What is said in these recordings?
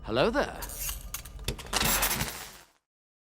Hello there.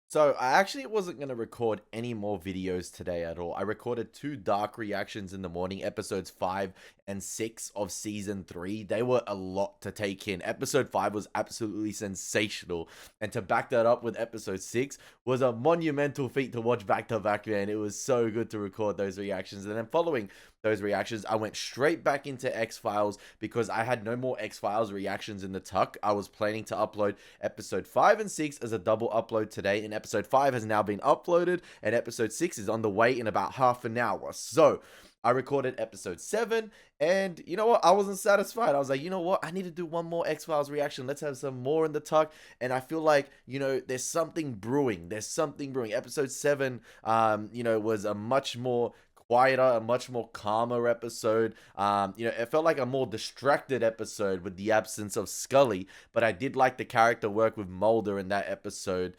So I actually wasn't going to record any more videos today at all. I recorded 2 dark reactions in the morning, episodes 5 and 6 of season 3. They were a lot to take in. Episode 5 was absolutely sensational. And to back that up with episode 6 was a monumental feat to watch back to back, man. It was so good to record those reactions. And then following those reactions, I went straight back into X-Files because I had no more X-Files reactions in the tuck. I was planning to upload episode 5 and 6 as a double upload today, and episode 5 has now been uploaded, and episode 6 is on the way in about half an hour. So I recorded episode 7, and you know what? I wasn't satisfied. I was like, you know what? I need to do one more X-Files reaction. Let's have some more in the tuck. And I feel like, there's something brewing. There's something brewing. Episode 7, was a much more quieter, a much more calmer episode. It felt like a more distracted episode with the absence of Scully, but I did like the character work with Mulder in that episode,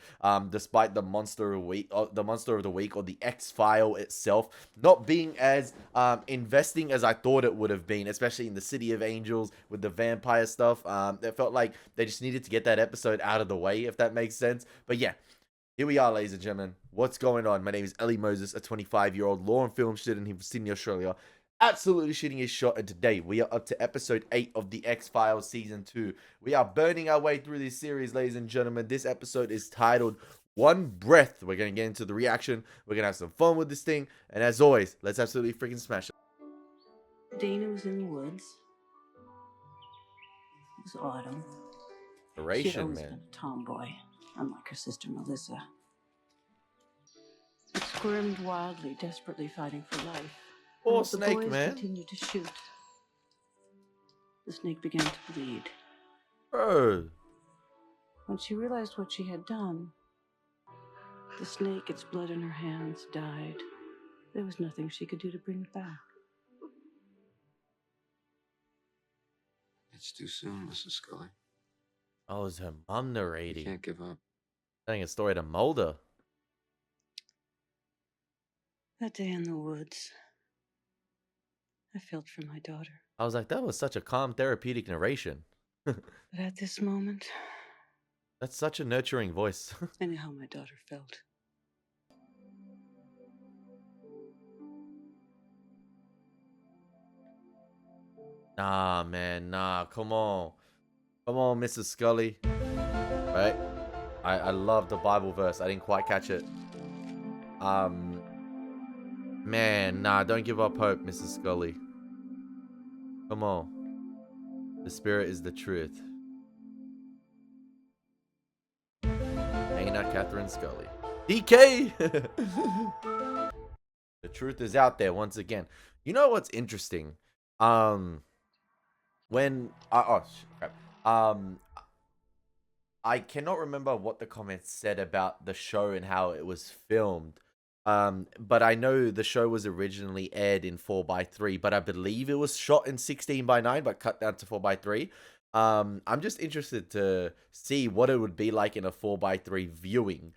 despite the monster of the week, or the X-File itself not being as investing as I thought it would have been, especially in the City of Angels with the vampire stuff. It felt like they just needed to get that episode out of the way, if that makes sense. But yeah, here we are, ladies and gentlemen. What's going on? My name is Elie Moses, a 25-year-old law and film student here from Sydney, Australia. Absolutely shooting his shot, and today we are up to episode 8 of the X-Files season 2. We are burning our way through this series, ladies and gentlemen. This episode is titled One Breath. We're going to get into the reaction. We're going to have some fun with this thing. And as always, let's absolutely freaking smash it. Dana was in the woods. It was autumn. She had Narration, always man. been a tomboy, unlike her sister Melissa. It squirmed wildly, desperately fighting for life. Poor And as the snake, boys man. continued to shoot, the snake began to bleed. Bro. When she realized what she had done, the snake, its blood in her hands, died. There was nothing she could do to bring it back. It's too soon, Mrs. Scully. Oh, it was her mom You narrating. can't give up. Telling a story to Mulder. That day in the woods, I felt for my daughter. I was like, that was such a calm, therapeutic narration. But at this moment, That's such a nurturing voice. I knew how my daughter felt. Nah, man, nah, come on. Come on, Mrs. Scully. Right? I love the Bible verse. I didn't quite catch it. Man, nah, don't give up hope, Mrs. Scully. Come on. The spirit is the truth. Ain't Catherine Scully. DK! The truth is out there once again. You know what's interesting? I cannot remember what the comments said about the show and how it was filmed. But I know the show was originally aired in 4:3, but I believe it was shot in 16:9, but cut down to 4:3. I'm just interested to see what it would be like in a 4:3 viewing.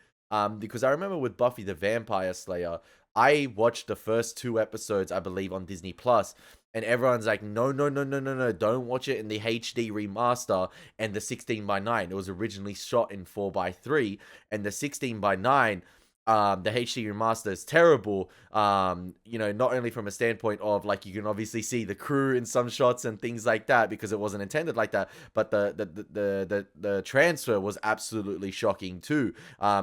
Because I remember with Buffy the Vampire Slayer, I watched the first 2 episodes, I believe, on Disney Plus, and everyone's like, no, don't watch it in the HD remaster and the 16:9. It was originally shot in 4:3, and the 16:9, the HD remaster is terrible. Not only from a standpoint of, like, you can obviously see the crew in some shots and things like that because it wasn't intended like that, but the transfer was absolutely shocking too.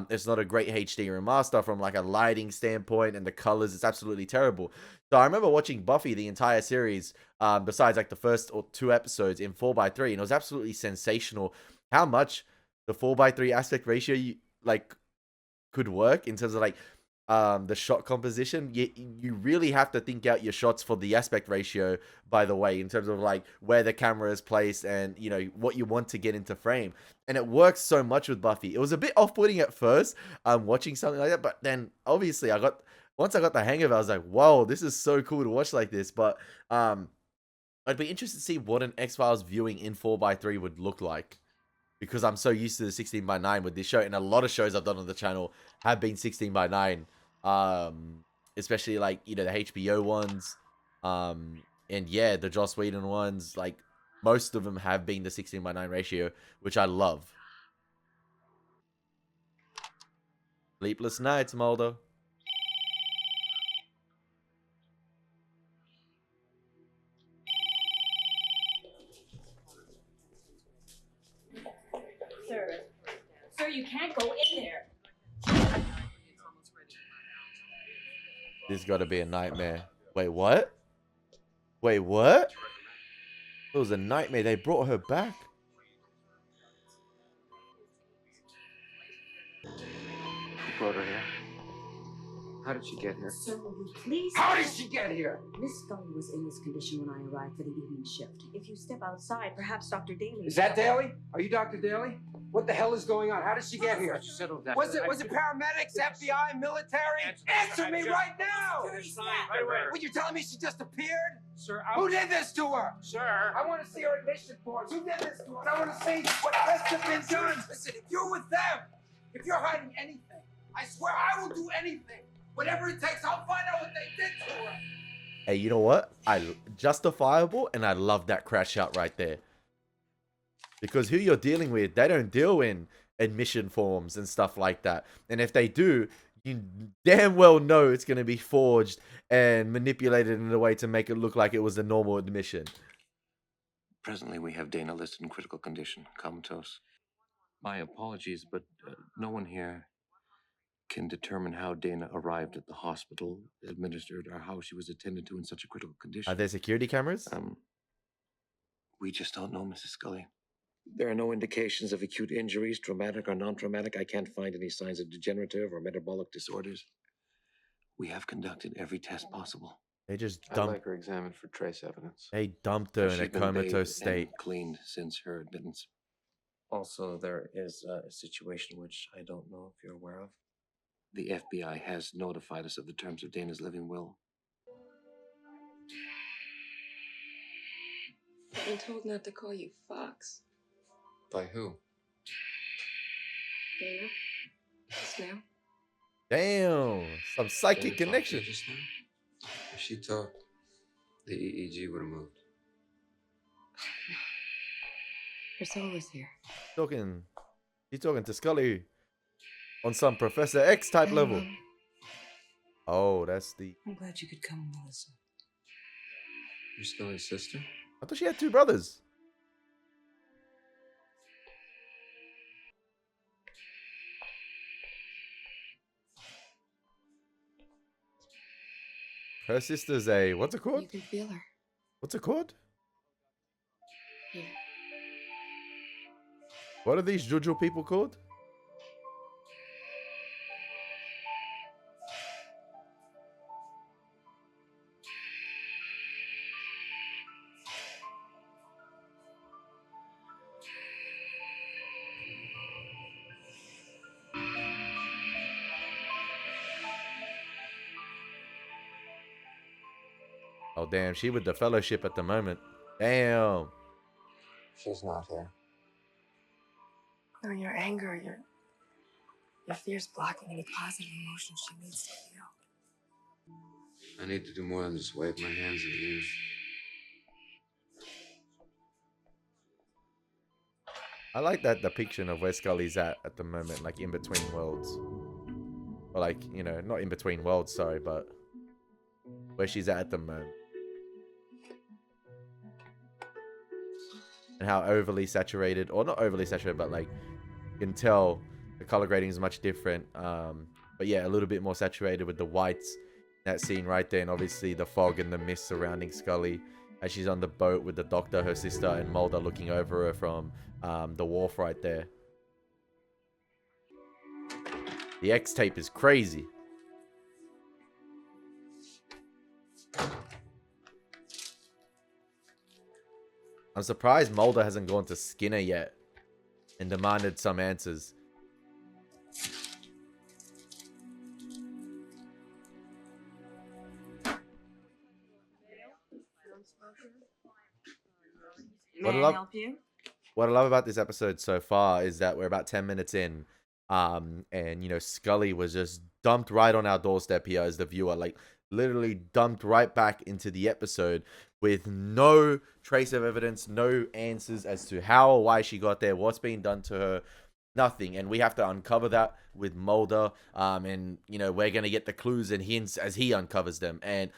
It's not a great HD remaster from like a lighting standpoint, and the colors, it's absolutely terrible. So I remember watching Buffy the entire series, besides like the first or 2 episodes, in 4:3, and it was absolutely sensational how much the 4:3 aspect ratio could work in terms of like the shot composition. You really have to think out your shots for the aspect ratio, by the way, in terms of like where the camera is placed and what you want to get into frame. And it works so much with Buffy. It was a bit off-putting at first, watching something like that, but then obviously once I got the hang of it, I was like, whoa, this is so cool to watch like this. But I'd be interested to see what an X-Files viewing in 4:3 would look like, because I'm so used to the 16:9 with this show, and a lot of shows I've done on the channel have been 16:9, especially like the HBO ones, and yeah, the Joss Whedon ones. Like most of them have been the 16:9 ratio, which I love. Sleepless nights, Mulder. Sir, you can't go in there. This got to be a nightmare. Wait, what? Wait, what? It was a nightmare. They brought her back. Who brought her here? How did she get here? Sir, will you please? How did she get here? Miss Scully was in this condition when I arrived for the evening shift. If you step outside, perhaps Dr. Daly. Is that Daly? Are you Dr. Daly? What the hell is going on? How did she get here? Settle down. Was it paramedics, FBI, military? Answer me right now! What, you're telling me she just appeared? Sir, Who did this to her? Sir. I want to see her admission forms. Who did this to her? I want to see what tests have been done. Listen, if you're with them, if you're hiding anything, I swear I will do anything. Whatever it takes, I'll find out what they did to her. Hey, you know what? Justifiable, and I love that crash out right there. Because who you're dealing with, they don't deal in admission forms and stuff like that. And if they do, you damn well know it's going to be forged and manipulated in a way to make it look like it was a normal admission. Presently, we have Dana listed in critical condition, comatose. My apologies, but no one here can determine how Dana arrived at the hospital, administered, or how she was attended to in such a critical condition. Are there security cameras? We just don't know, Mrs. Scully. There are no indications of acute injuries, traumatic or non-traumatic. I can't find any signs of degenerative or metabolic disorders. We have conducted every test possible. They just I'd dumped. like her examined for trace evidence. They dumped her in a She's been comatose bathed state. and cleaned since her admittance. Also, there is a situation which I don't know if you're aware of. The FBI has notified us of the terms of Dana's living will. I've been told not to call you Fox. By who? Dana? Just now? Damn, some psychic Dana talked to connection. you just now? If she talked, the EEG would have moved. Her soul is here. He's talking to Scully on some Professor X type level. Oh, that's the. I'm glad you could come, Melissa. You're Scully's sister? I thought she had two brothers. Her sister's a, what's it You called? can feel her. What's it called? Here. What are these Juju people called? Oh, damn. She with the fellowship at the moment. Damn. She's not here. No, your anger, your fear's blocking any positive emotions she needs to feel. I need to do more than just wave my hands and ears. I like that depiction of where Scully's at the moment, like in between worlds. Or like, you know, not in between worlds, sorry, but where she's at the moment. And how overly saturated, or not overly saturated, but like, you can tell the color grading is much different. But yeah, a little bit more saturated with the whites. That scene right there, and obviously the fog and the mist surrounding Scully as she's on the boat with the doctor, her sister, and Mulder looking over her from the wharf right there. The X tape is crazy. I'm surprised Mulder hasn't gone to Skinner yet and demanded some answers. May I help you? What I love about this episode so far is that we're about 10 minutes in. And, you know, Scully was just dumped right on our doorstep here as the viewer. Like, literally dumped right back into the episode with no trace of evidence, no answers as to how or why she got there, what's being done to her, nothing. And we have to uncover that with Mulder. And, you know, we're going to get the clues and hints as he uncovers them. And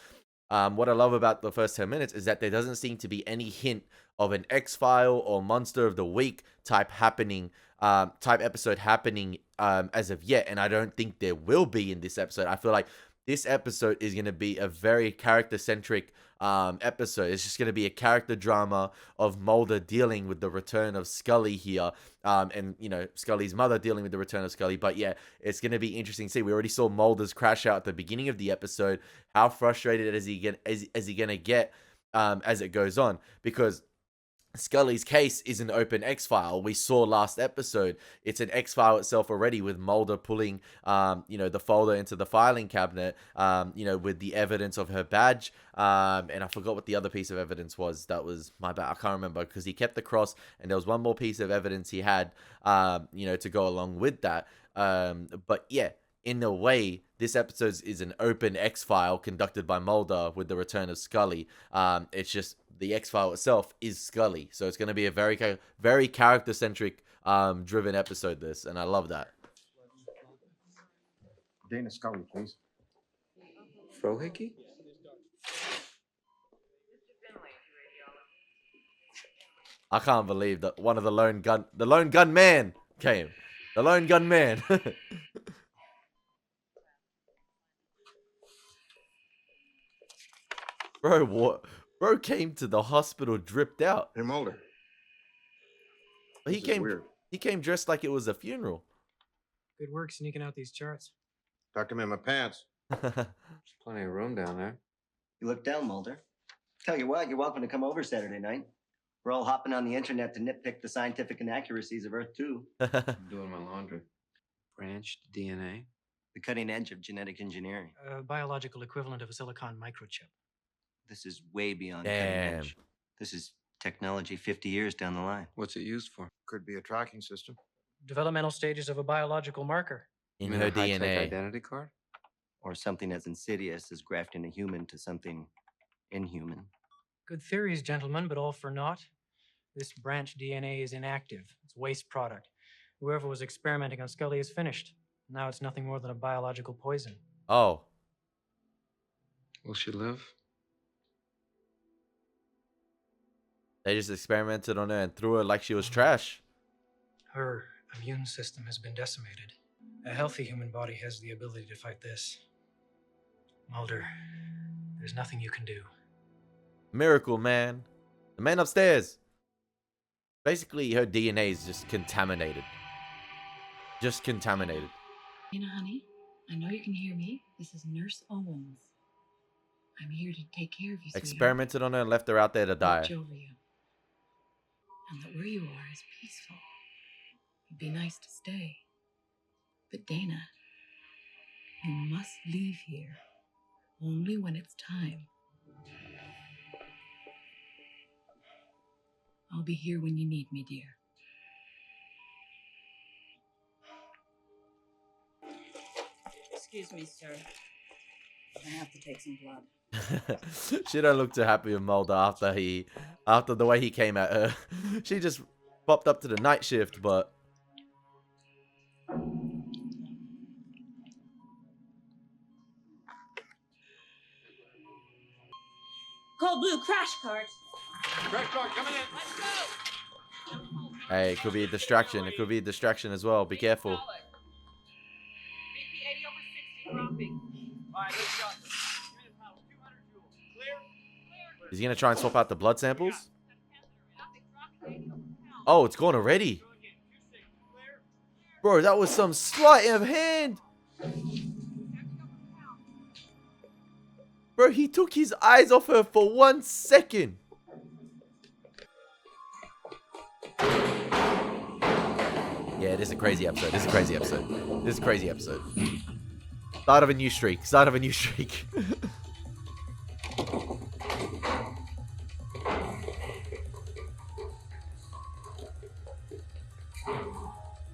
what I love about the first 10 minutes is that there doesn't seem to be any hint of an X-File or Monster of the Week type episode happening as of yet. And I don't think there will be in this episode. I feel like this episode is going to be a very character-centric episode. It's just going to be a character drama of Mulder dealing with the return of Scully here. And, you know, Scully's mother dealing with the return of Scully. But yeah, it's going to be interesting to see. We already saw Mulder's crash out at the beginning of the episode. How frustrated is he going to get as it goes on? Because Scully's case is an open X-File. We saw last episode. It's an X-File itself already, with Mulder pulling, you know, the folder into the filing cabinet, you know, with the evidence of her badge. And I forgot what the other piece of evidence was. That was my bad. I can't remember, because he kept the cross, and there was one more piece of evidence he had, you know, to go along with that. But yeah, in a way, this episode is an open X-File conducted by Mulder with the return of Scully. It's just the X-File itself is Scully. So it's going to be a very character-centric driven episode, this. And I love that. Dana Scully, please. Frohickey? I can't believe that one of the lone gunman came. The lone gunman. Bro, what? Bro came to the hospital dripped out. Hey, Mulder. He came dressed like it was a funeral. Good work sneaking out these charts. Tucked him in my pants. There's plenty of room down there. You look down, Mulder. Tell you what, you're welcome to come over Saturday night. We're all hopping on the internet to nitpick the scientific inaccuracies of Earth 2. I'm doing my laundry. Branched DNA? The cutting edge of genetic engineering. A biological equivalent of a silicon microchip. This is way beyond cutting edge. This is technology 50 years down the line. What's it used for? Could be a tracking system. Developmental stages of a biological marker. In You mean her a high-tech DNA. identity card? Or something as insidious as grafting a human to something inhuman. Good theories, gentlemen, but all for naught. This branch DNA is inactive. It's waste product. Whoever was experimenting on Scully is finished. Now it's nothing more than a biological poison. Oh. Will she live? They just experimented on her and threw her like she was trash. Her immune system has been decimated. A healthy human body has the ability to fight this. Mulder, there's nothing you can do. Miracle, man. The man upstairs. Basically, her DNA is just contaminated. Just contaminated. Dana, honey, I know you can hear me. This is Nurse Owens. I'm here to take care of you. Experimented on her and left her out there to die. Watch over you. And that where you are is peaceful. It'd be nice to stay. But Dana, you must leave here only when it's time. I'll be here when you need me, dear. Excuse me, sir. I have to take some blood. She don't look too happy with Mulder after the way he came at her. She just popped up to the night shift, but Cold blue crash cart. Crash cart coming in. Let's go. hey, it could be a distraction. It could be a distraction as well. Be careful. BP 80 over 60 dropping. All right, let's go. Give me the power. 200 joules. Clear. Is he gonna try and swap out the blood samples? Oh, it's gone already. Bro, that was some sleight of hand. Bro, he took his eyes off her for 1 second. Yeah, this is a crazy episode. This is a crazy episode. This is a crazy episode. Start of a new streak. Start of a new streak.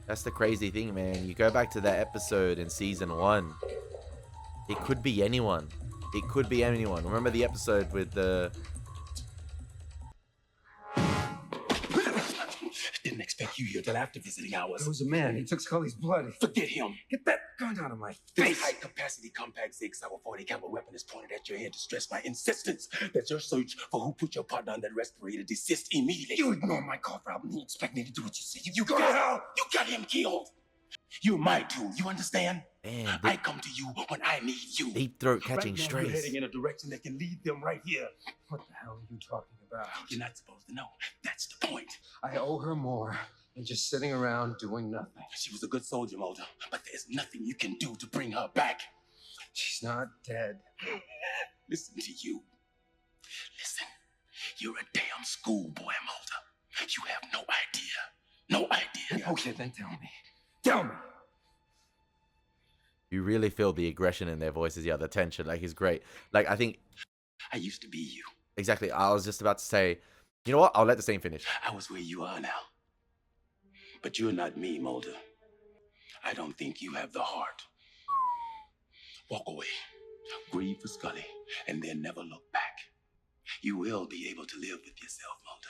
That's the crazy thing, man. You go back to that episode in season 1. It could be anyone. It could be anyone. Remember the episode with the... Didn't expect you here till after visiting hours. It was a man. He took Scully's blood. Forget him. Get that gun out of my face. This high-capacity compact Sig Sauer 40 caliber weapon is pointed at your head to stress my insistence that your search for who put your partner on that respirator desist immediately. You ignore my call problem. You expect me to do what you say. You go to hell. You got him killed. You're my tool. You understand? Man, I come to you when I need you. Deep throat catching Right now, strays. you're heading in a direction that can lead them right here. What the hell are you talking about? You're not supposed to know. That's the point. I owe her more than just sitting around doing nothing. She was a good soldier, Mulder, but there's nothing you can do to bring her back. She's not dead. Listen to you. Listen, you're a damn schoolboy, Mulder. You have no idea. No idea. Okay, then tell me. Tell me. You really feel the aggression in their voices. Yeah, the tension. Like, it's great. Like, I think... I used to be you. Exactly. I was just about to say, you know what? I'll let the scene finish. I was where you are now. But you're not me, Mulder. I don't think you have the heart. Walk away. Grieve for Scully, and then never look back. You will be able to live with yourself, Mulder.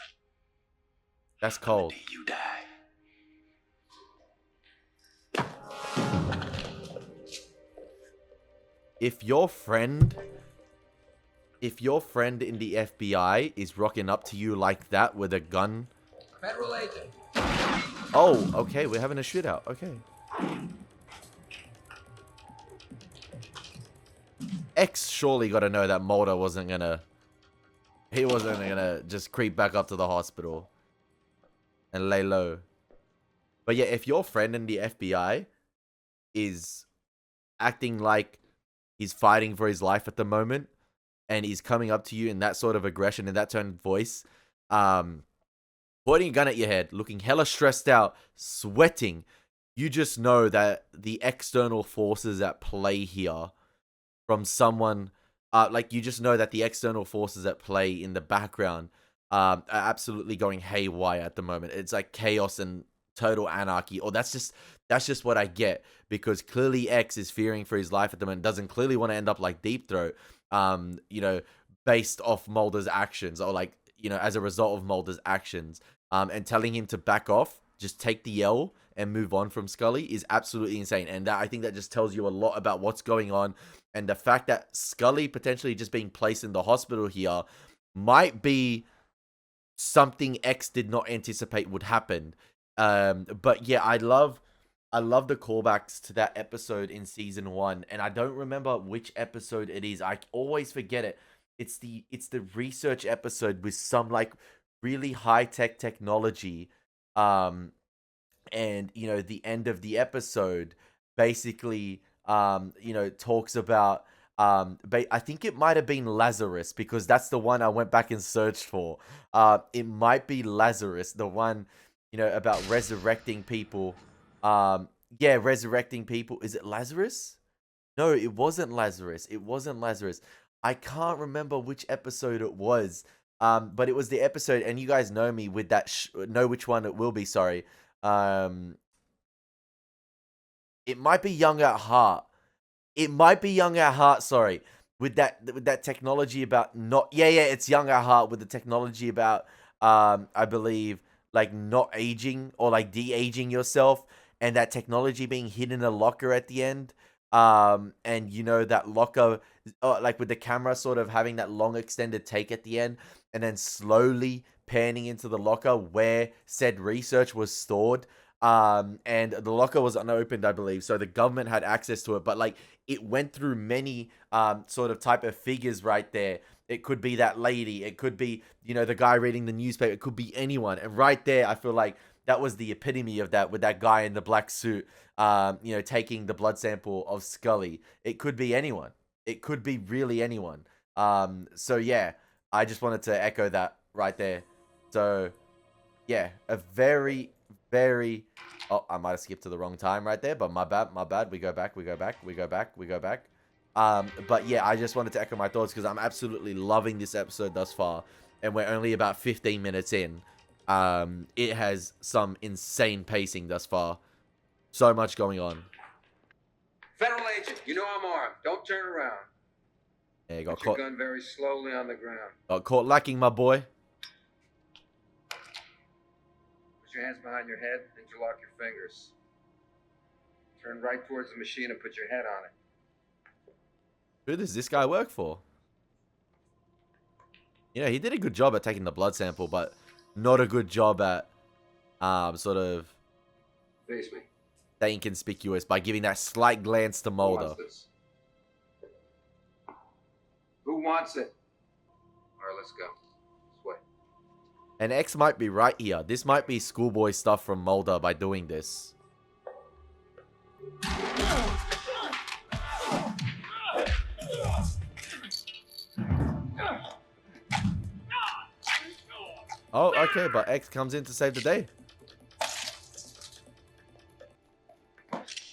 That's cold. On the day you die. If your friend in the FBI is rocking up to you like that with a gun... Federal agent. Oh, okay, we're having a shootout. Okay. X surely got to know that Mulder wasn't gonna... He wasn't gonna just creep back up to the hospital and lay low. But yeah, if your friend in the FBI is acting like he's fighting for his life at the moment, and he's coming up to you in that sort of aggression, in that tone of voice, pointing a gun at your head, looking hella stressed out, sweating, you just know that the external forces at play here from someone, like, you just know that the external forces at play in the background are absolutely going haywire at the moment. It's like chaos and total anarchy. Or that's just what I get, because clearly X is fearing for his life at the moment, doesn't clearly want to end up like Deep Throat, you know, based off Mulder's actions, or like, you know, as a result of Mulder's actions, and telling him to back off, just take the L and move on from Scully is absolutely insane. And I think that just tells you a lot about what's going on, and the fact that Scully potentially just being placed in the hospital here might be something X did not anticipate would happen. But yeah, I love the callbacks to that episode in season 1, and I don't remember which episode it is. I always forget it. It's the research episode with some like really high-tech technology, and you know, the end of the episode basically you know, talks about I think it might have been Lazarus, because that's the one I went back and searched for. It might be Lazarus, the one, you know, about resurrecting people. Yeah, resurrecting people. Is it Lazarus? No, it wasn't Lazarus. It wasn't Lazarus. I can't remember which episode it was. But it was the episode, and you guys know me with that. Know which one it will be. Sorry. It might be Young at Heart. It might be Young at Heart. Sorry, with that technology about not. Yeah, it's Young at Heart with the technology about I believe like not aging or like de-aging yourself, and that technology being hidden in a locker at the end. And you know, that locker, like with the camera sort of having that long extended take at the end, and then slowly panning into the locker where said research was stored. And the locker was unopened, I believe, so the government had access to it, but like it went through many sort of type of figures right there. It could be that lady, it could be, you know, the guy reading the newspaper, it could be anyone. And right there, I feel like that was the epitome of that, with that guy in the black suit, you know, taking the blood sample of Scully. It could be anyone. It could be really anyone. So yeah, I just wanted to echo that right there. So yeah, a very, very... Oh, I might have skipped to the wrong time right there, but my bad. We go back. But yeah, I just wanted to echo my thoughts, because I'm absolutely loving this episode thus far, and we're only about 15 minutes in. It has some insane pacing thus far. So much going on. Federal agent, you know I'm armed. Don't turn around. Yeah, got Put your caught. gun very slowly on the ground. Got caught lacking, my boy. Put your hands behind your head, interlock your fingers. Turn right towards the machine and put your head on it. Who does this guy work for? Yeah, he did a good job at taking the blood sample, but not a good job at sort of Face me. staying conspicuous by giving that slight glance to Who Mulder. wants this? Who wants it? All right, let's go. This way. And X might be right here. This might be schoolboy stuff from Mulder by doing this. Oh, okay, but X comes in to save the day.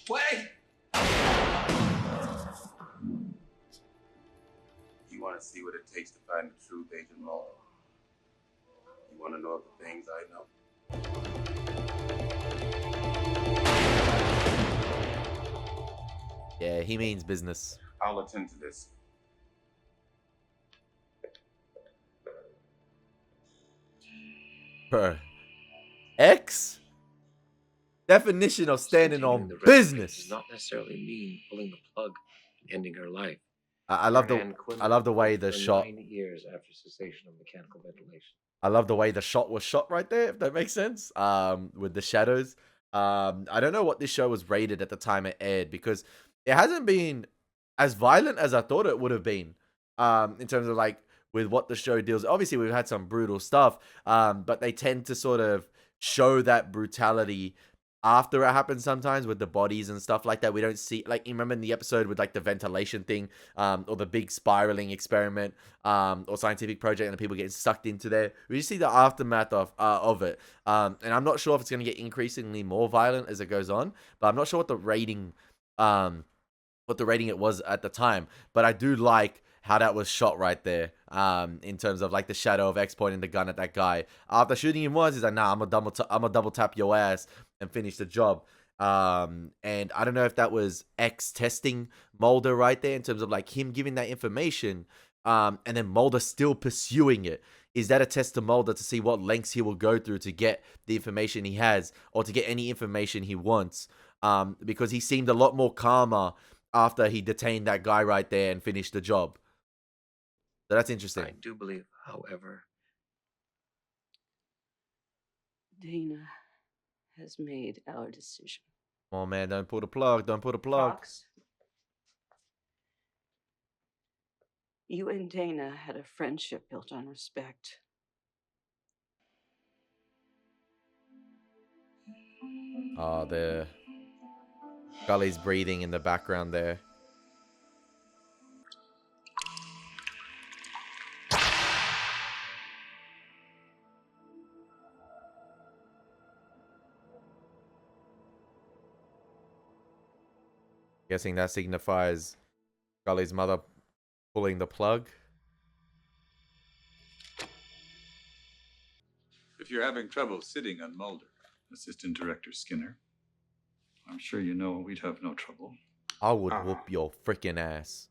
Wait! You want to see what it takes to find the truth, Agent Mulder? You want to know the things I know? Yeah, he means business. I'll attend to this. Bro. X? Definition of standing on business. Does not necessarily mean pulling the plug, ending her life. I love the way the shot. 9 years after cessation of mechanical ventilation. I love the way the shot was shot right there, if that makes sense. With the shadows. I don't know what this show was rated at the time it aired, because it hasn't been as violent as I thought it would have been. In terms of like with what the show deals. Obviously, we've had some brutal stuff, but they tend to sort of show that brutality after it happens sometimes with the bodies and stuff like that. We don't see, like, you remember in the episode with like the ventilation thing, or the big spiraling experiment, or scientific project, and the people getting sucked into there. We just see the aftermath of it. And I'm not sure if it's going to get increasingly more violent as it goes on, but I'm not sure what the rating it was at the time. But I do like how that was shot right there, in terms of like the shadow of X pointing the gun at that guy after shooting him once. He's like, nah, I'm gonna double tap your ass and finish the job. And I don't know if that was X testing Mulder right there in terms of like him giving that information, and then Mulder still pursuing it. Is that a test to Mulder to see what lengths he will go through to get the information he has, or to get any information he wants? Because he seemed a lot more calmer after he detained that guy right there and finished the job. So that's interesting. I do believe, however, Dana has made our decision. Come on, man, don't pull the plug. Don't pull the plug. Fox, you and Dana had a friendship built on respect. Oh, the Scully's breathing in the background there. Guessing that signifies Scully's mother pulling the plug. If you're having trouble sitting on Mulder, Assistant Director Skinner, I'm sure you know we'd have no trouble. I would whoop your freaking ass.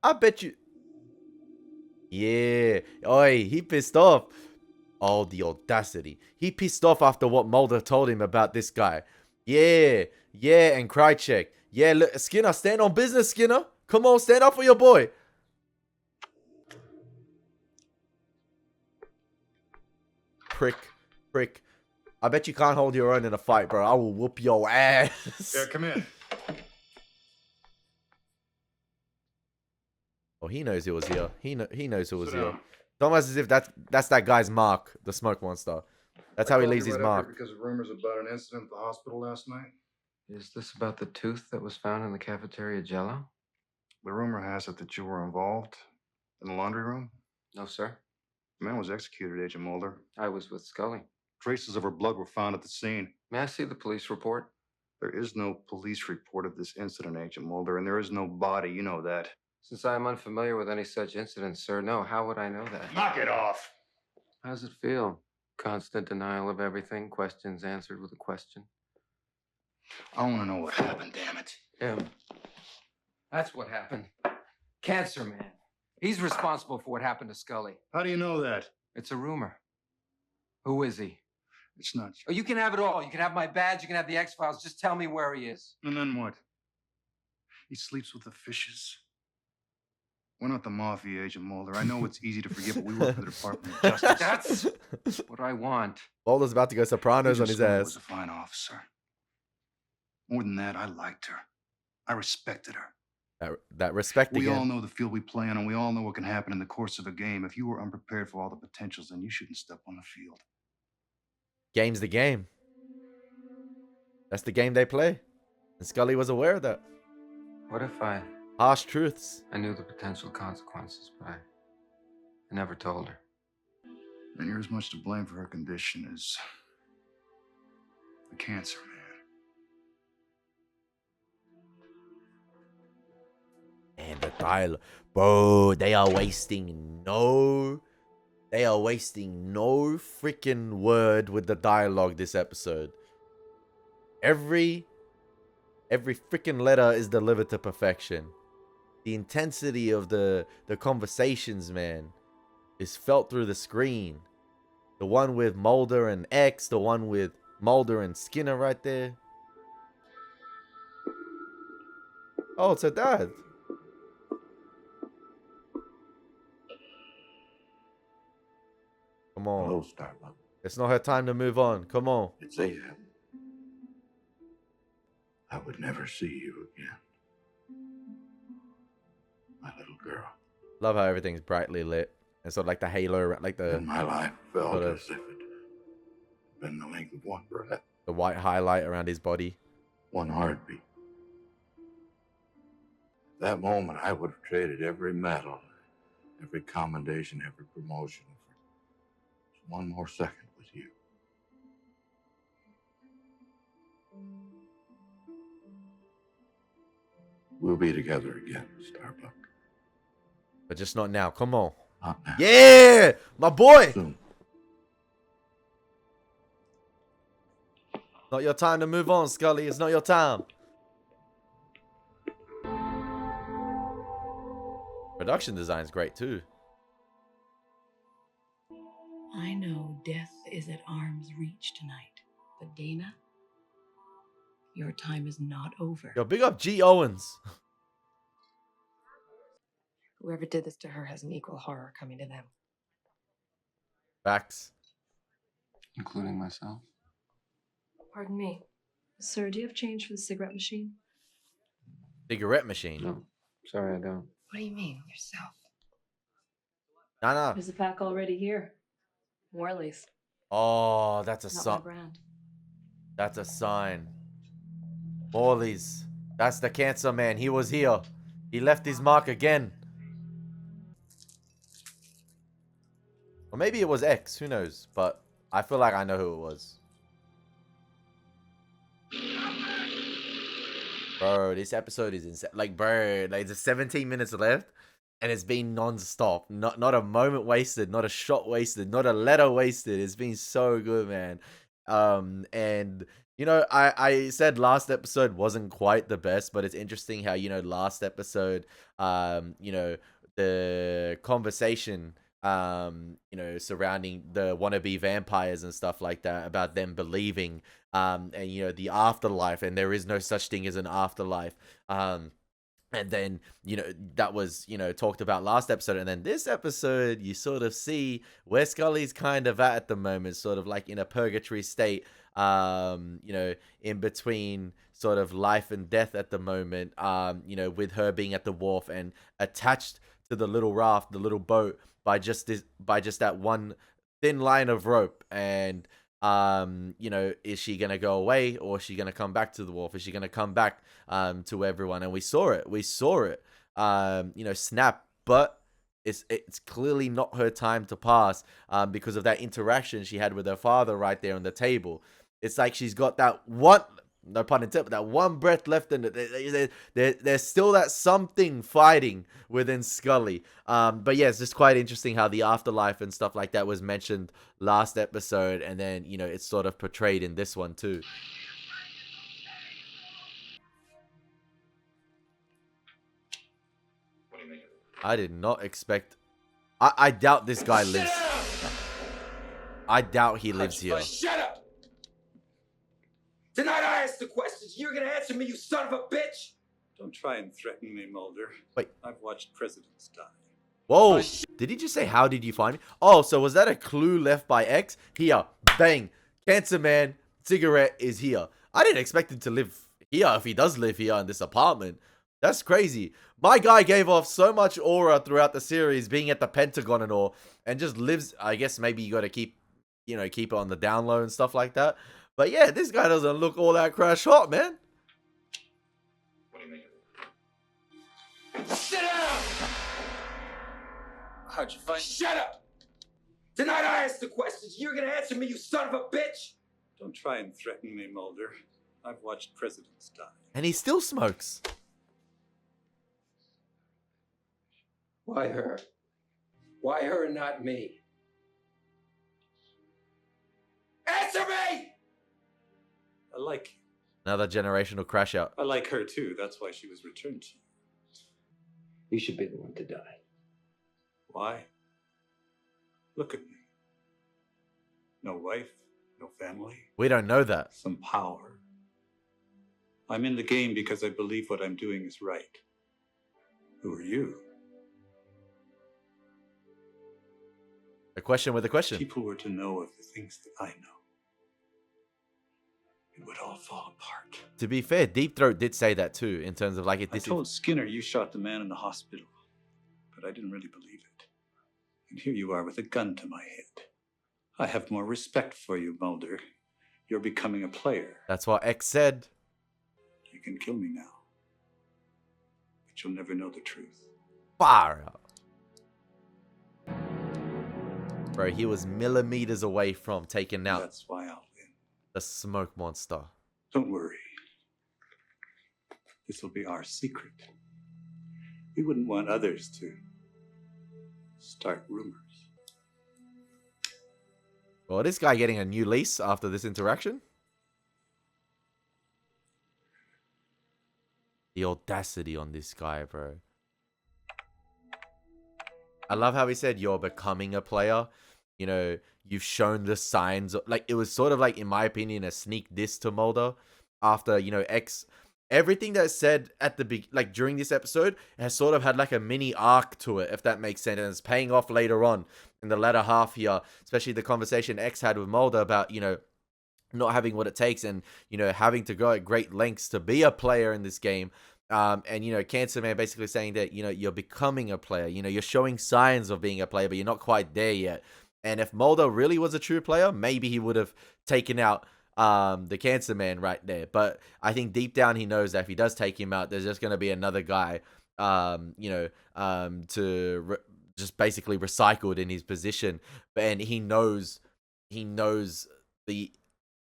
I bet you. Yeah. Oi, he pissed off. Oh, the audacity. He pissed off after what Mulder told him about this guy. Yeah. Yeah, and Krychek. Yeah, look, Skinner, stand on business, Skinner. Come on, stand up for your boy. Prick. I bet you can't hold your own in a fight, bro. I will whoop your ass. Yeah, come in. Oh, he knows who was here. He knows who was here. It's almost as if that's that guy's mark, the smoke monster. That's how he leaves his mark. Because of rumors about an incident at the hospital last night. Is this about the tooth that was found in the cafeteria jello? The rumor has it that you were involved in the laundry room. No, sir. The man was executed, Agent Mulder. I was with Scully. Traces of her blood were found at the scene. May I see the police report? There is no police report of this incident, Agent Mulder, and there is no body. You know that. Since I am unfamiliar with any such incidents, sir, no, how would I know that? Knock it off! How does it feel? Constant denial of everything, questions answered with a question. I want to know what happened, damn it. Him. That's what happened. Cancer Man. He's responsible for what happened to Scully. How do you know that? It's a rumor. Who is he? It's not. Oh, you can have it all. You can have my badge. You can have the X-Files. Just tell me where he is. And then what? He sleeps with the fishes. We're not the mafia, Agent Mulder. I know it's easy to forget, but we work for the Department of Justice. That's what I want. Mulder's about to go Sopranos on Agent his Scully ass. was a fine officer. More than that, I liked her. I respected her. That respect We again. all know the field we play on, and we all know what can happen in the course of a game. If you were unprepared for all the potentials, then you shouldn't step on the field. Game's the game. That's the game they play. And Scully was aware of that. What if I Harsh truths. knew the potential consequences, but I never told her? And you're as much to blame for her condition as the Cancer Man. And the dialogue. Bro, they are wasting no freaking word with the dialogue this episode. Every freaking letter is delivered to perfection. The intensity of the conversations, man, is felt through the screen. The one with Mulder and X, the one with Mulder and Skinner right there. Oh, it's her dad. Come on. Hello, Starbuck. It's not her time to move on. Come on. It's A.M. I would never see you again. My little girl. Love how everything's brightly lit. And sort of like the halo, like the... And my life felt sort of- as if it had been the length of one breath. the white highlight around his body. One heartbeat. That moment, I would have traded every medal, every commendation, every promotion for just one more second with you. We'll be together again, Starbuck. But just not now. Come on. Not now. Yeah! My boy! Soon. Not your time to move on, Scully. It's not your time. Production design's great too. I know death is at arm's reach tonight, but Dana, your time is not over. Yo, big up G. Owens. Whoever did this to her has an equal horror coming to them. Facts. Including myself? Pardon me. Sir, do you have change for the cigarette machine? Cigarette machine. No. Sorry, I don't. What do you mean, yourself? Nah. There's a pack already here. Morley's. Oh, that's a Not my sign. brand. That's a sign. Morley's. That's the Cancer Man. He was here. He left his mark again. Or maybe it was X. Who knows? But I feel like I know who it was. Bro, this episode is insane. Like, bro, like there's 17 minutes left. And it's been non-stop. Not a moment wasted. Not a shot wasted. Not a letter wasted. It's been so good, man. And... you know, I said last episode wasn't quite the best, but it's interesting how, you know, last episode, you know, the conversation, you know, surrounding the wannabe vampires and stuff like that, about them believing, and, you know, the afterlife, and there is no such thing as an afterlife. And then, you know, that was, you know, talked about last episode. And then this episode, you sort of see where Scully's kind of at the moment, sort of like in a purgatory state, you know, in between sort of life and death at the moment, you know, with her being at the wharf and attached to the little raft, the little boat, by just that one thin line of rope. And, you know, is she gonna go away, or is she gonna come back to the wharf? Is she gonna come back to everyone? And we saw it, you know, snap. But it's clearly not her time to pass, because of that interaction she had with her father right there on the table. It's like she's got that one, no pun intended, that one breath left in it. There's still that something fighting within Scully. But yeah, it's just quite interesting how the afterlife and stuff like that was mentioned last episode, and then, you know, it's sort of portrayed in this one too. What do you make of it? I did not expect. I doubt this guy lives. I doubt he lives here. Shut up! Tonight I ask the questions. You're gonna answer me, you son of a bitch! Don't try and threaten me, Mulder. Wait. I've watched presidents die. Whoa. Did he just say, how did you find me? Oh, so was that a clue left by X? Here. Bang. Cancer Man. Cigarette is here. I didn't expect him to live here if he does live here in this apartment. That's crazy. My guy gave off so much aura throughout the series, being at the Pentagon and all, and just lives. I guess maybe you got to keep it on the down low and stuff like that. But yeah, this guy doesn't look all that crash hot, man. What do you make of it? Sit down! How'd you find? Shut up! Tonight I ask the questions. You're gonna answer me, you son of a bitch! Don't try and threaten me, Mulder. I've watched presidents die. And he still smokes. Why her? Why her and not me? Answer me! I like you. Another generational crash out. I like her too. That's why she was returned to you. You should be the one to die. Why? Look at me. No wife, no family. We don't know that. Some power. I'm in the game because I believe what I'm doing is right. Who are you? A question with a question. People were to know of the things that I know. It would all fall apart. To be fair, Deep Throat did say that too, in terms of like it. I told Skinner you shot the man in the hospital, but I didn't really believe it. And here you are with a gun to my head. I have more respect for you, Mulder. You're becoming a player. That's what X said. You can kill me now, but you'll never know the truth. Fire out. Bro, he was millimeters away from taking out. That's why I'll win. The smoke monster. Don't worry. This will be our secret. We wouldn't want others to start rumors. Well, this guy getting a new lease after this interaction. The audacity on this guy, bro. I love how he said, you're becoming a player. You know, you've shown the signs. Like, it was sort of like, in my opinion, a sneak diss to Mulder. After, you know, X... Everything that's said at the like during this episode has sort of had like a mini arc to it, if that makes sense, and it's paying off later on in the latter half here, especially the conversation X had with Mulder about, you know, not having what it takes and, you know, having to go at great lengths to be a player in this game. And, you know, Cancer Man basically saying that, you know, you're becoming a player, you know, you're showing signs of being a player, but you're not quite there yet. And if Mulder really was a true player, maybe he would have taken out the Cancer Man right there. But I think deep down he knows that if he does take him out, there's just going to be another guy, you know, just basically recycled in his position. And he knows the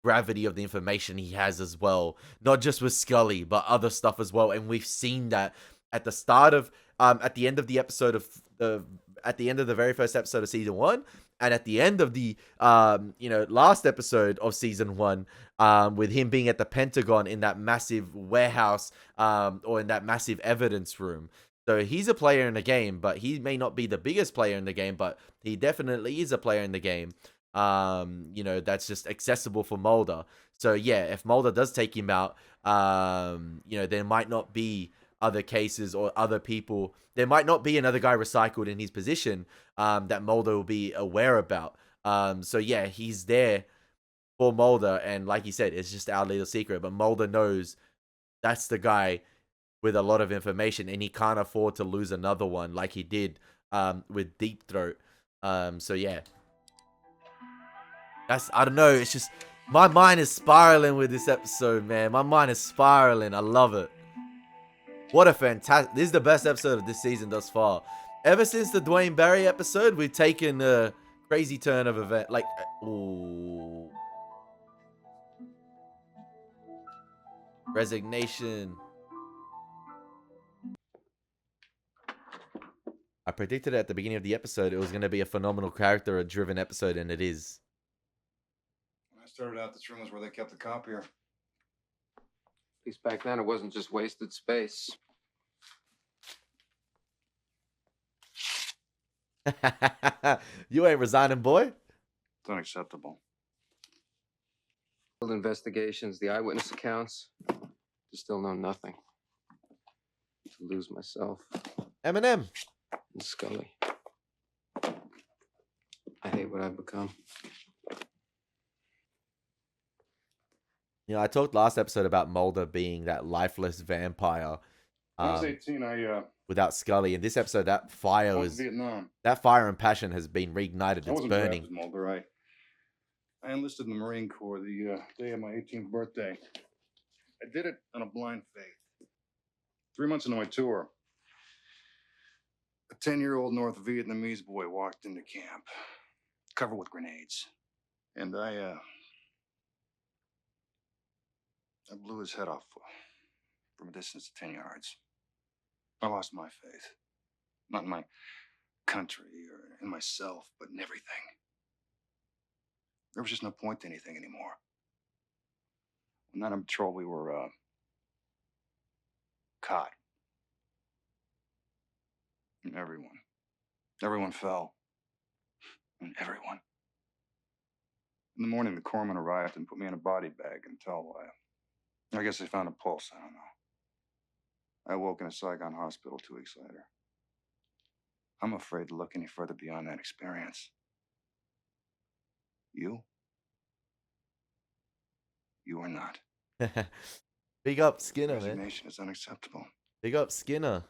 gravity of the information he has as well, not just with Scully, but other stuff as well. And we've seen that at the start of, at the end of the episode of at the end of the very first episode of season 1. And at the end of the, you know, last episode of season 1, with him being at the Pentagon in that massive warehouse, or in that massive evidence room. So he's a player in the game, but he may not be the biggest player in the game, but he definitely is a player in the game. You know, that's just accessible for Mulder. So yeah, if Mulder does take him out, you know, there might not be other cases or other people. There might not be another guy recycled in his position that Mulder will be aware about. So yeah, he's there for Mulder, and like he said, it's just our little secret. But Mulder knows that's the guy with a lot of information, and he can't afford to lose another one like he did with Deep Throat. So yeah, I don't know. It's just my mind is spiraling with this episode, man. My mind is spiraling. I love it. What a fantastic... This is the best episode of this season thus far. Ever since the Dwayne Barry episode, we've taken a crazy turn of event. Like, ooh. Resignation. I predicted at the beginning of the episode it was going to be a phenomenal character-driven episode, and it is. When I started out, this room was where they kept the copier. At least back then, it wasn't just wasted space. You ain't resigning, boy. It's unacceptable. Investigations, the eyewitness accounts, to still know nothing. To lose myself. Eminem. And Scully. I hate what I've become. You know, I talked last episode about Mulder being that lifeless vampire. When I was 18, without Scully. In this episode, that fire went to Vietnam. that fire and passion has been reignited. I It's wasn't burning. drafted, Mulder. I enlisted in the Marine Corps the day of my 18th birthday. I did it on a blind faith. 3 months into my tour, a 10-year-old North Vietnamese boy walked into camp, covered with grenades. And I blew his head off from a distance of 10 yards. I lost my faith. Not in my country or in myself, but in everything. There was just no point to anything anymore. When that on patrol, we were caught. And everyone fell. And everyone. In the morning, the corpsman arrived and put me in a body bag until, I guess they found a pulse, I don't know. I awoke in a Saigon hospital 2 weeks later. I'm afraid to look any further beyond that experience. You? You are not. Big up Skinner, man. Resignation is unacceptable. Big up Skinner.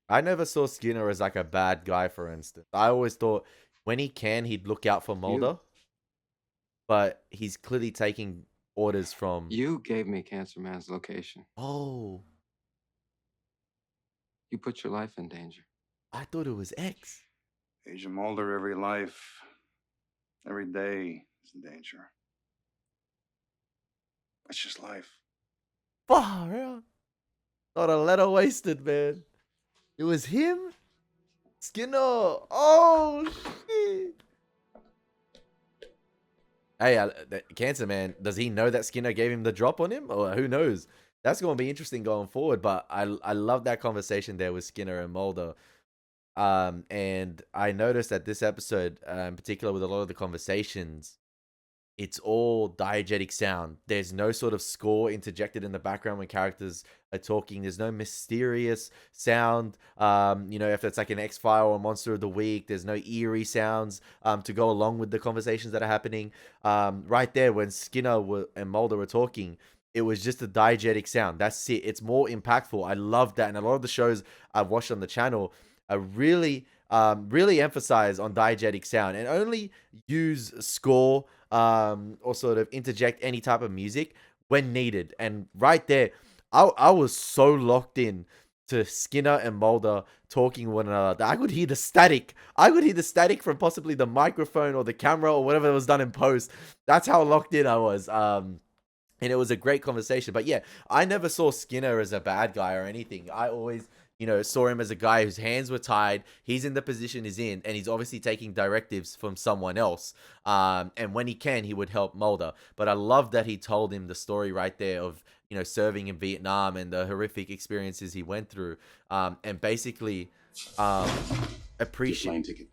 I never saw Skinner as like a bad guy, for instance. I always thought when he can, he'd look out for Mulder. But he's clearly taking orders from... You gave me Cancer Man's location. Oh. You put your life in danger. I thought it was X. Agent Mulder, every life, every day is in danger. It's just life. Far out. Not a letter wasted, man. It was him? Skinner. Oh, shit. Hey, the Cancer Man, does he know that Skinner gave him the drop on him? Or who knows? That's going to be interesting going forward. But I love that conversation there with Skinner and Mulder. And I noticed that this episode, in particular with a lot of the conversations, it's all diegetic sound. There's no sort of score interjected in the background when characters are talking. There's no mysterious sound. You know, if it's like an X-File or Monster of the Week, there's no eerie sounds to go along with the conversations that are happening. Right there, when Skinner and Mulder were talking, it was just a diegetic sound. That's it. It's more impactful. I love that. And a lot of the shows I've watched on the channel are really emphasize on diegetic sound and only use score or sort of interject any type of music when needed. And right there, I was so locked in to Skinner and Mulder talking one another. I could hear the static. I could hear the static from possibly the microphone or the camera or whatever was done in post. That's how locked in I was. And it was a great conversation. But yeah, I never saw Skinner as a bad guy or anything. I always, you know, saw him as a guy whose hands were tied. He's in the position he's in, and he's obviously taking directives from someone else. And when he can, he would help Mulder. But I love that he told him the story right there of, you know, serving in Vietnam and the horrific experiences he went through. And basically appreciate. Ticket.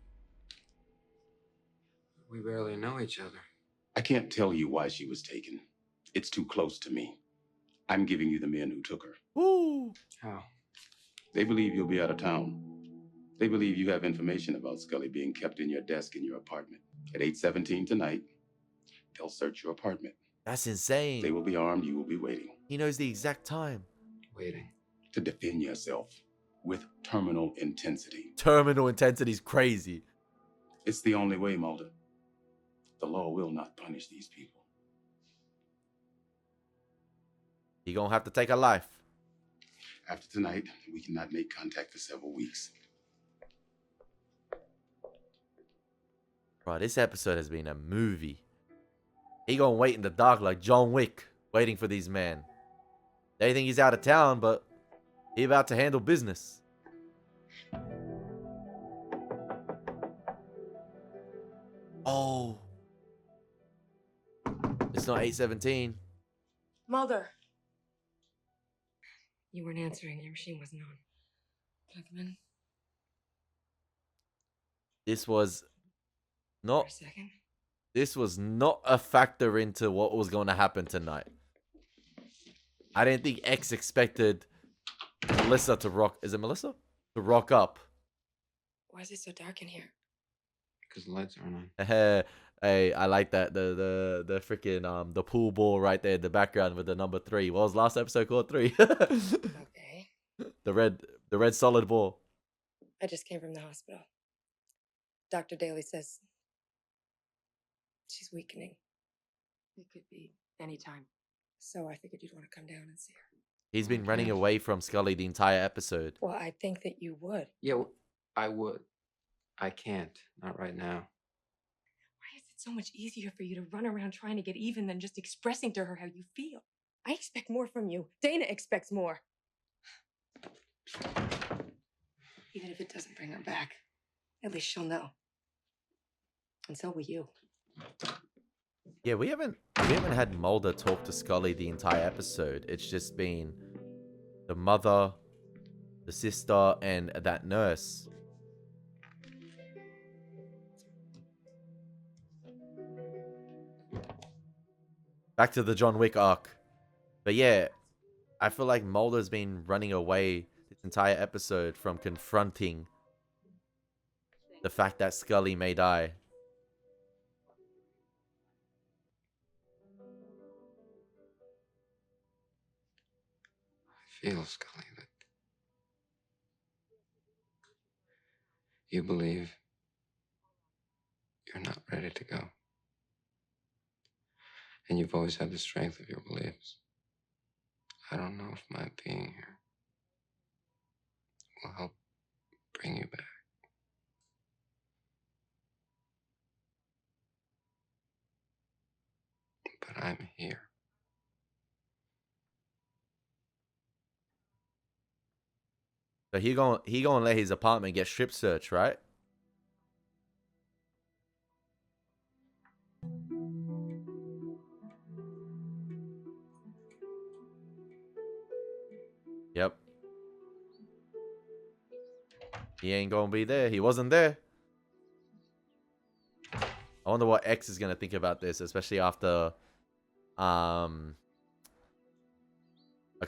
We barely know each other. I can't tell you why she was taken. It's too close to me. I'm giving you the men who took her. Woo! How? They believe you'll be out of town. They believe you have information about Scully being kept in your desk in your apartment. At 8:17 tonight, they'll search your apartment. That's insane. They will be armed. You will be waiting. He knows the exact time. Waiting. To defend yourself with terminal intensity. Terminal intensity is crazy. It's the only way, Mulder. The law will not punish these people. You're going to have to take a life. After tonight, we cannot make contact for several weeks. Bro, this episode has been a movie. He gonna wait in the dark like John Wick, waiting for these men. They think he's out of town, but he about to handle business. Oh. It's not 8:17. Mulder. You weren't answering. Your machine wasn't on. Can I come in? this was For not a second. this was not a factor into what was going to happen tonight. I didn't think X expected Melissa to rock. Is it Melissa? To rock up. Why is it so dark in here? Because the lights aren't on. Hey, I like that. The freaking the pool ball right there in the background with the number 3. What was last episode called? 3. Okay. The red solid ball. I just came from the hospital. Dr. Daly says she's weakening. It could be any time. So I figured you'd want to come down and see her. He's been running away from Scully the entire episode. Well, I think that you would. Yeah, I would. I can't. Not right now. Why is it so much easier for you to run around trying to get even than just expressing to her how you feel? I expect more from you. Dana expects more. Even if it doesn't bring her back, at least she'll know. And so will you. Yeah, we haven't had Mulder talk to Scully the entire episode. It's just been the mother, the sister, and that nurse. Back to the John Wick arc. But yeah, I feel like Mulder's been running away this entire episode from confronting the fact that Scully may die. I feel, Scully, that you believe you're not ready to go. And you've always had the strength of your beliefs. I don't know if my being here will help bring you back. But I'm here. So he gonna let his apartment get strip searched, right? Yep. He ain't gonna be there. He wasn't there. I wonder what X is gonna think about this, especially after a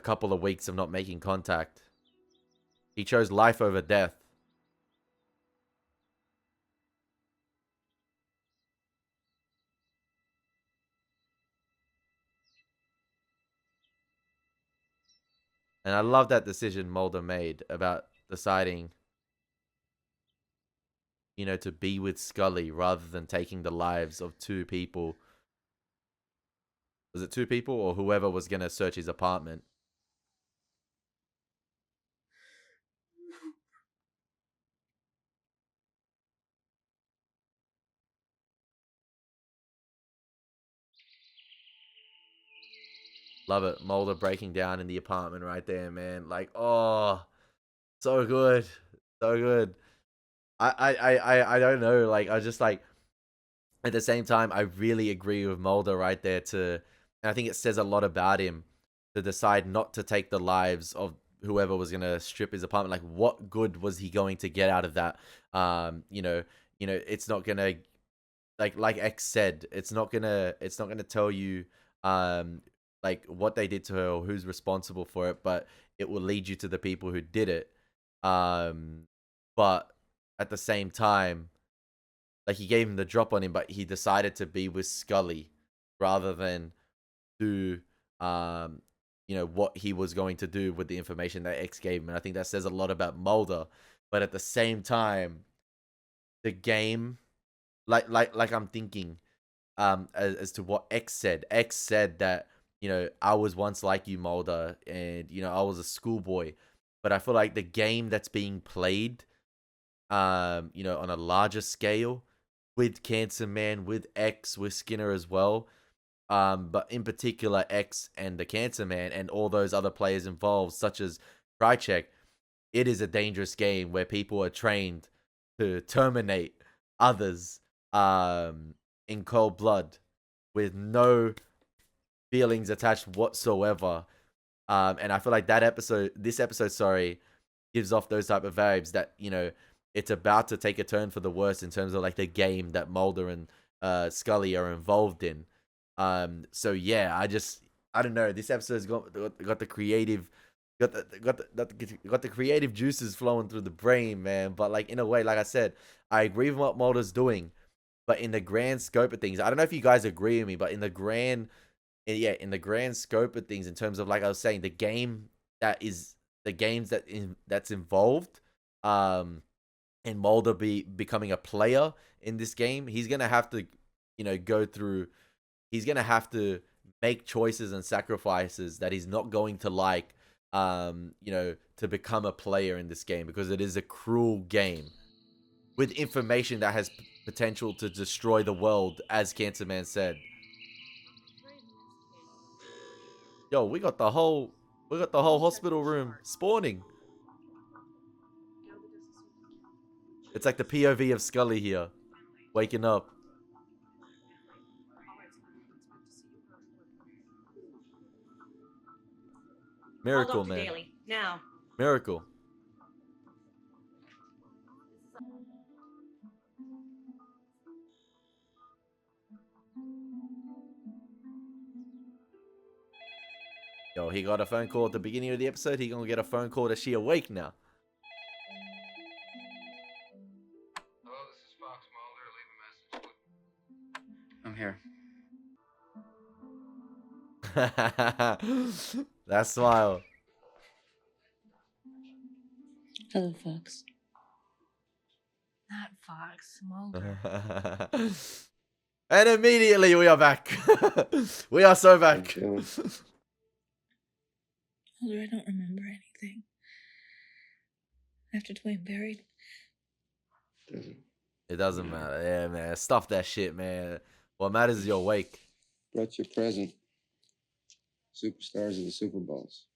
couple of weeks of not making contact. He chose life over death. And I love that decision Mulder made about deciding, you know, to be with Scully rather than taking the lives of 2 people. Was it 2 people or whoever was going to search his apartment? Love it. Mulder breaking down in the apartment right there, man. Like, oh, so good. So good. I don't know. Like, I just like, at the same time, I really agree with Mulder right there and I think it says a lot about him to decide not to take the lives of whoever was going to strip his apartment. Like, what good was he going to get out of that? You know, it's not going to, like X said, it's not going to tell you, like what they did to her or who's responsible for it, but it will lead you to the people who did it. But at the same time, like, he gave him the drop on him, but he decided to be with Scully rather than do, you know, what he was going to do with the information that X gave him. And I think that says a lot about Mulder. But at the same time, the game, like I'm thinking, as to what X said. X said that, you know, I was once like you, Mulder, and, you know, I was a schoolboy. But I feel like the game that's being played, you know, on a larger scale, with Cancer Man, with X, with Skinner as well, but in particular X and the Cancer Man and all those other players involved, such as Krychek, it is a dangerous game where people are trained to terminate others in cold blood with no feelings attached whatsoever. And I feel like this episode, gives off those type of vibes that, you know, it's about to take a turn for the worse in terms of like the game that Mulder and Scully are involved in. So yeah, I don't know. This episode's got the creative, got the creative juices flowing through the brain, man. But like in a way, like I said, I agree with what Mulder's doing, but in the grand scope of things, I don't know if you guys agree with me, but in the grand scope of things, in terms of like I was saying, the game that is the games that's involved, and Mulder becoming a player in this game, he's gonna have to, go through. He's gonna have to make choices and sacrifices that he's not going to like, to become a player in this game, because it is a cruel game with information that has potential to destroy the world, as Cancer Man said. Yo, we got the whole hospital room spawning. It's like the POV of Scully here, waking up. Miracle, Dr. man. Daly, now. Miracle. Yo, he got a phone call at the beginning of the episode. He gonna get a phone call that she awake now. Hello, this is Fox Mulder. I'm here. That smile. Hello, Fox. Not Fox, Mulder. And immediately we are back. We are so back. Mulder, I don't remember anything. After Dwayne buried. It doesn't matter. Yeah, man. Stuff that shit, man. What matters is your wake. Brought your present. Superstars of the Super Bowls.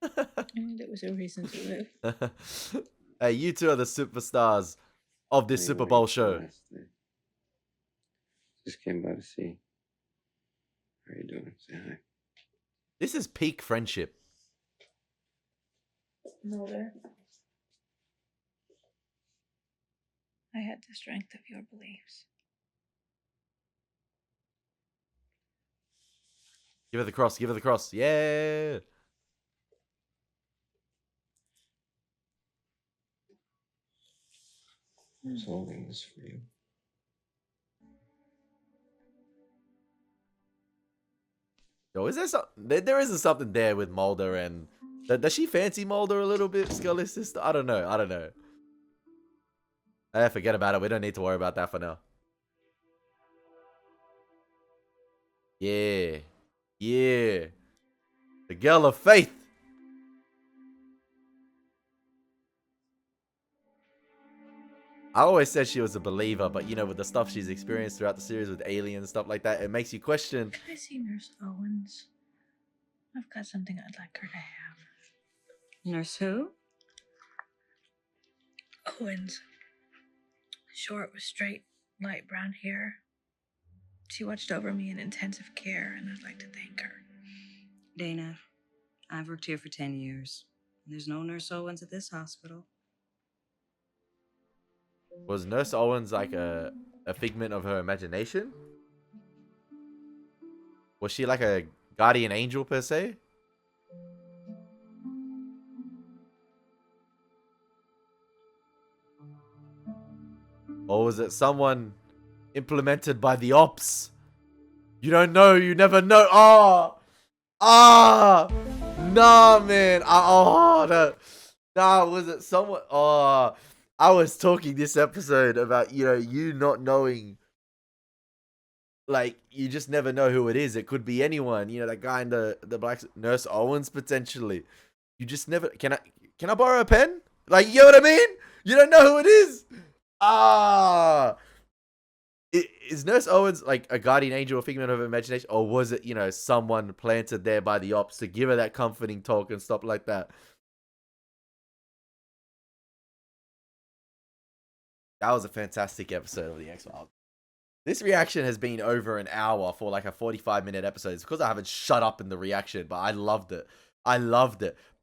There was a reason to live. Hey, you two are the superstars of this Super Bowl show. Just came by to see. How you doing? Say hi. This is peak friendship. Mulder, I had the strength of your beliefs. Give her the cross. Give her the cross. Yeah. I was holding this for you. Yo, is there something? There isn't something there with Mulder and. Does she fancy Mulder a little bit, Scully's sister? I don't know. Forget about it. We don't need to worry about that for now. Yeah. The girl of faith. I always said she was a believer, but with the stuff she's experienced throughout the series with aliens and stuff like that, it makes you question. Can I see Nurse Owens? I've got something I'd like her to have. Nurse who? Owens. Short with straight, light brown hair. She watched over me in intensive care, and I'd like to thank her. Dana, I've worked here for 10 years. There's no Nurse Owens at this hospital. Was Nurse Owens like a figment of her imagination? Was she like a guardian angel per se? Or was it someone implemented by the ops? You don't know, you never know. Nah, man. Was it someone? I was talking this episode about, you not knowing. Like, you just never know who it is. It could be anyone. That guy in the black Nurse Owens, potentially. You just never. Can I borrow a pen? Like, you know what I mean? You don't know who it is. Is Nurse Owens like a guardian angel, a figment of imagination, or was it, someone planted there by the ops to give her that comforting talk and stuff like that? That was a fantastic episode of the X-Files. This reaction has been over an hour for like a 45-minute episode. It's because I haven't shut up in the reaction, but I loved it.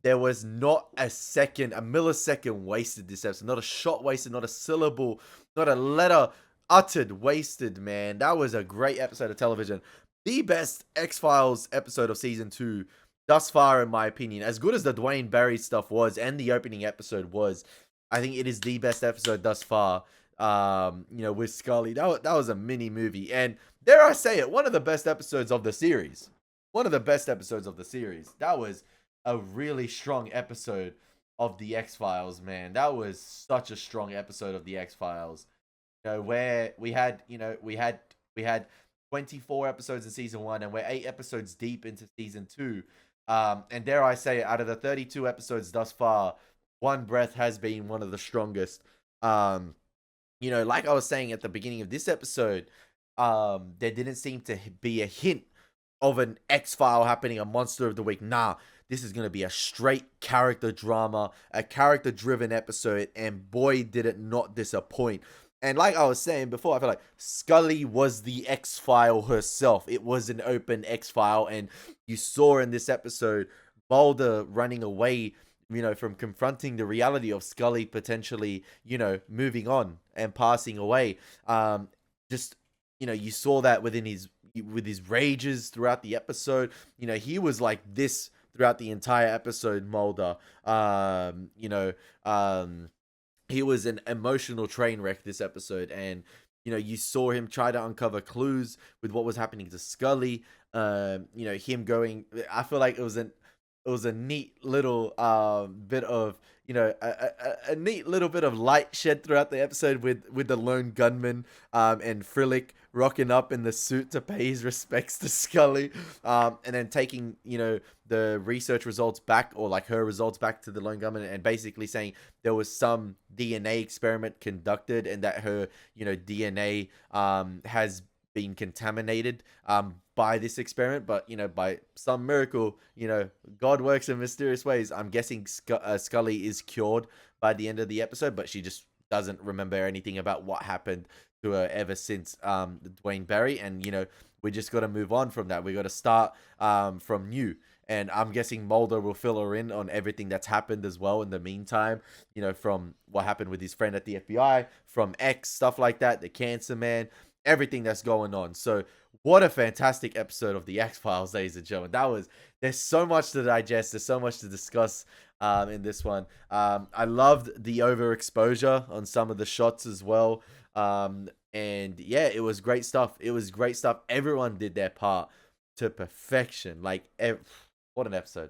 there was not a millisecond wasted this episode. Not a shot wasted, not a syllable, not a letter uttered wasted, man. That was a great episode of television. The best X-Files episode of season 2 thus far, in my opinion. As good as the Dwayne Barry stuff was and the opening episode was, I think it is the best episode thus far. With Scully. That was a mini movie. And dare I say it, one of the best episodes of the series. One of the best episodes of the series. That was a really strong episode of the X-Files, man. That was such a strong episode of the X-Files. Where we had 24 episodes in season 1 and we're 8 episodes deep into season 2. And dare I say it, out of the 32 episodes thus far, One Breath has been one of the strongest. Like I was saying at the beginning of this episode, there didn't seem to be a hint of an X-File happening, a Monster of the Week. Nah, this is going to be a straight character drama, a character-driven episode, and boy, did it not disappoint. And like I was saying before, I feel like Scully was the X-File herself. It was an open X-File, and you saw in this episode Mulder running away, from confronting the reality of Scully potentially, moving on and passing away. You saw that with his rages throughout the episode. He was like this throughout the entire episode, Mulder. He was an emotional train wreck this episode, and you saw him try to uncover clues with what was happening to Scully. Him going. I feel like it was a neat little bit of a neat little bit of light shed throughout the episode with the lone gunman and Frillick rocking up in the suit to pay his respects to Scully, and then taking the research results back, or like her results back to the lone gunman, and basically saying there was some DNA experiment conducted and that her DNA has been contaminated by this experiment, but by some miracle, God works in mysterious ways. I'm guessing Scully is cured by the end of the episode, but she just doesn't remember anything about what happened to her ever since Dwayne Barry, and we just got to move on from that. We got to start from new. And I'm guessing Mulder will fill her in on everything that's happened as well in the meantime, from what happened with his friend at the FBI, from X, stuff like that, the Cancer Man, everything that's going on. So what a fantastic episode of the X-Files, ladies and gentlemen. There's so much to digest. There's so much to discuss in this one. I loved the overexposure on some of the shots as well. And yeah, it was great stuff. Everyone did their part to perfection. What an episode.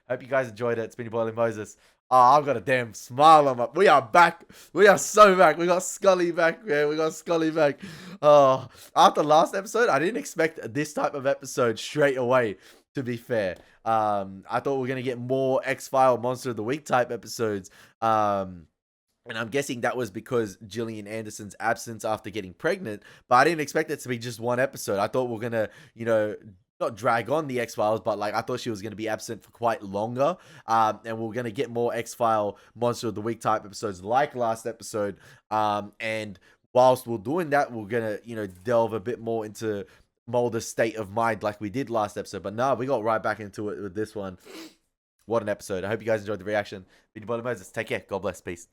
Hope you guys enjoyed it. It's been your boy Elie Moses. Oh, I've got a damn smile on my... We are back. We are so back. We got Scully back, man. We got Scully back. Oh, after last episode, I didn't expect this type of episode straight away, to be fair. I thought we were going to get more X-File Monster of the Week type episodes. And I'm guessing that was because Gillian Anderson's absence after getting pregnant. But I didn't expect it to be just one episode. I thought we were going to, not drag on the X-Files, but I thought she was going to be absent for quite longer. And we're going to get more X-File Monster of the Week type episodes like last episode. And whilst we're doing that, we're going to, delve a bit more into Mulder's state of mind like we did last episode. But no, we got right back into it with this one. What an episode. I hope you guys enjoyed the reaction. Been your boy Moses. Take care. God bless. Peace.